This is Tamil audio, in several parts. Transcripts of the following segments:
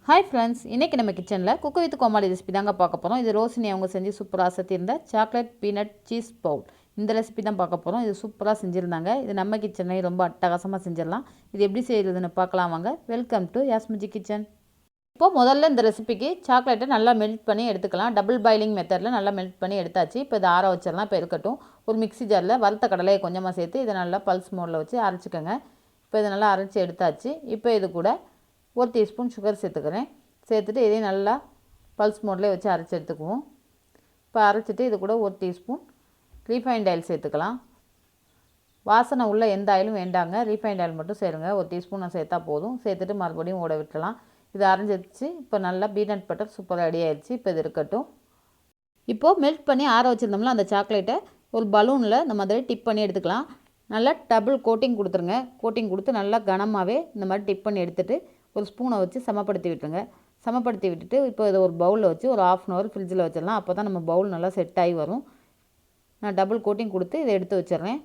ஹாய் ஃப்ரெண்ட்ஸ், இன்றைக்கி நம்ம கிச்சனில் குக்கு வித் கோமாளி ரெசிபி தாங்க பார்க்க போகிறோம். இது ரோஷினி அவங்க செஞ்சு சூப்பராக சத்தியிருந்த சாக்லேட் பீனட் சீஸ் பவுல். இந்த ரெசிபி தான் பார்க்க போகிறோம். இது சூப்பராக செஞ்சுருந்தாங்க. இது நம்ம கிச்சன்லேயும் ரொம்ப அட்டகாசமாக செஞ்சிடலாம். இது எப்படி செய்கிறதுன்னு பார்க்கலாம் வாங்க. Welcome to Yasmiji kitchen. இப்போது முதல்ல இந்த ரெசிபிக்கு சாக்லேட்டை நல்லா மெல்ட் பண்ணி எடுத்துக்கலாம். டபுள் பாயிலிங் மெத்தடில் நல்லா மெல்ட் பண்ணி எடுத்தாச்சு. இப்போ இதை ஆற வச்சிடலாம். இப்போ இருக்கட்டும். ஒரு மிக்ஸி ஜாரில் வறுத்த கடலையை கொஞ்சமாக சேர்த்து இதை நல்லா பல்ஸ் மோடில் வச்சு அரைச்சிக்கோங்க. இப்போ இதை நல்லா அரைச்சி எடுத்தாச்சு. இப்போ இது கூட 1 டீஸ்பூன் சுகர் சேர்த்துக்கிறேன். சேர்த்துட்டு இதையும் நல்லா பல்ஸ் மோட்லேயே வச்சு அரைச்சி எடுத்துக்குவோம். இப்போ அரைச்சிட்டு இது கூட 1 டீஸ்பூன் ரீஃபைண்ட் ஆயில் சேர்த்துக்கலாம். வாசனை உள்ள எந்த ஆயிலும் வேண்டாங்க, ரீஃபைண்ட் ஆயில் மட்டும் சேருங்க. 1 டீஸ்பூன் சேர்த்தா போதும். சேர்த்துட்டு மறுபடியும் ஓட விட்டுலாம். இது அரைஞ்சிடுச்சு. இப்போ நல்லா பீனட் பட்டர் சூப்பராக ரெடி ஆயிடுச்சு. இப்போ இது இருக்கட்டும். இப்போது மெல்ட் பண்ணி ஆற வச்சுருந்தோம்ல அந்த சாக்லேட்டை ஒரு பலூனில் இந்த மாதிரி டிப் பண்ணி எடுத்துக்கலாம். நல்லா டபுள் கோட்டிங் கொடுத்துருங்க. கோட்டிங் கொடுத்து நல்லா கனமாகவே இந்த மாதிரி டிப் பண்ணி எடுத்துகிட்டு ஒரு ஸ்பூனை வச்சு சமப்படுத்தி விட்டுருங்க. சமப்படுத்தி விட்டுட்டு இப்போ இதை ஒரு பவுலில் வச்சு ஒரு 1/2 hour ஃப்ரிட்ஜில் வச்சிடலாம். அப்போ தான் நம்ம பவுல் நல்லா செட் ஆகி வரும். நான் டபுள் கோட்டிங் கொடுத்து இதை எடுத்து வச்சிடுறேன்.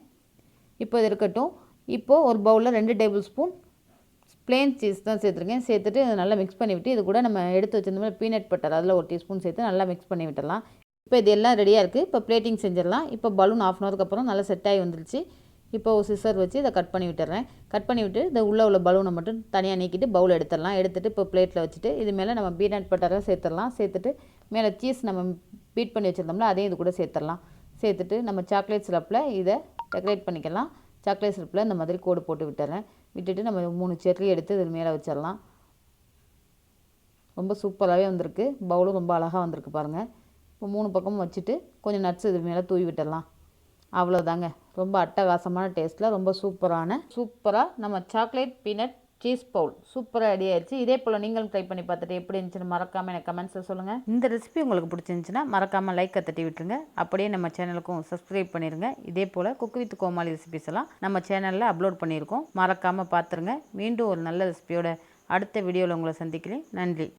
இப்போ இது இருக்கட்டும். இப்போது ஒரு பவுலில் 2 டேபிள் ஸ்பூன் ப்ளெயின் சீஸ் தான் சேர்த்துருக்கேன். சேர்த்துட்டு இதை நல்லா மிக்ஸ் பண்ணி விட்டு இது கூட நம்ம எடுத்து வச்சிருந்தோம்னா பீனட் பட்டர் அதில் 1 டீஸ்பூன் சேர்த்து நல்லா மிக்ஸ் பண்ணி விட்டுடலாம். இப்போ இது எல்லாம் ரெடியாக இருக்குது. இப்போ பிளேட்டிங் செஞ்சிடலாம். இப்போ பலூன் 1/2 hourக்கு அப்புறம் நல்லா செட் ஆகி வந்துருச்சு. இப்போ ஒரு சிசர் வச்சு இதை கட் பண்ணி விட்டுறேன். கட் பண்ணி விட்டு இந்த உள்ள பலூனை மட்டும் தனியாக நீக்கிட்டு பவுல் எடுத்துடலாம். எடுத்துகிட்டு இப்போ பிளேட்டில் வச்சுட்டு இது மேலே நம்ம பீனட் பட்டரை சேர்த்துடலாம். சேர்த்துட்டு மேலே சீஸ் நம்ம பீட் பண்ணி வச்சுருந்தோம்ல அதையும் இது கூட சேர்த்துடலாம். சேர்த்துட்டு நம்ம சாக்லேட் சிரப்பில் இதை டெக்கரேட் பண்ணிக்கலாம். சாக்லேட் சிரப்பில் இந்த மாதிரி கோடு போட்டு விட்டுறேன். விட்டுட்டு நம்ம 3 செர்ரி எடுத்து இது மேலே வச்சிடலாம். ரொம்ப சூப்பராகவே வந்திருக்கு. பவுலும் ரொம்ப அழகாக வந்திருக்கு பாருங்கள். இப்போ 3 பக்கமும் வச்சுட்டு கொஞ்சம் நட்ஸ் இது மேலே தூவி விட்டுடலாம். அவ்வளோதாங்க. ரொம்ப அட்டகாசமான டேஸ்ட்டில் ரொம்ப சூப்பராக நம்ம சாக்லேட் பீனட் சீஸ் பவுல் சூப்பராக ரெடி ஆயிடுச்சு. இதே போல் நீங்களும் ட்ரை பண்ணி பார்த்துட்டு எப்படி இருந்துச்சுன்னு மறக்காமல் எனக்கு கமெண்ட்ஸில் சொல்லுங்கள். இந்த ரெசிபி உங்களுக்கு பிடிச்சிருந்துச்சுன்னா மறக்காமல் லைக்கை தட்டி விட்டுருங்க. அப்படியே நம்ம சேனலுக்கும் சப்ஸ்கிரைப் பண்ணிடுங்க. இதே போல் குக் வித் கோமாளி ரெசிபிஸ் எல்லாம் நம்ம சேனலில் அப்லோட் பண்ணியிருக்கோம். மறக்காமல் பார்த்துருங்க. மீண்டும் ஒரு நல்ல ரெசிபியோட அடுத்த வீடியோவில் உங்களை சந்திக்கிறேன். நன்றி.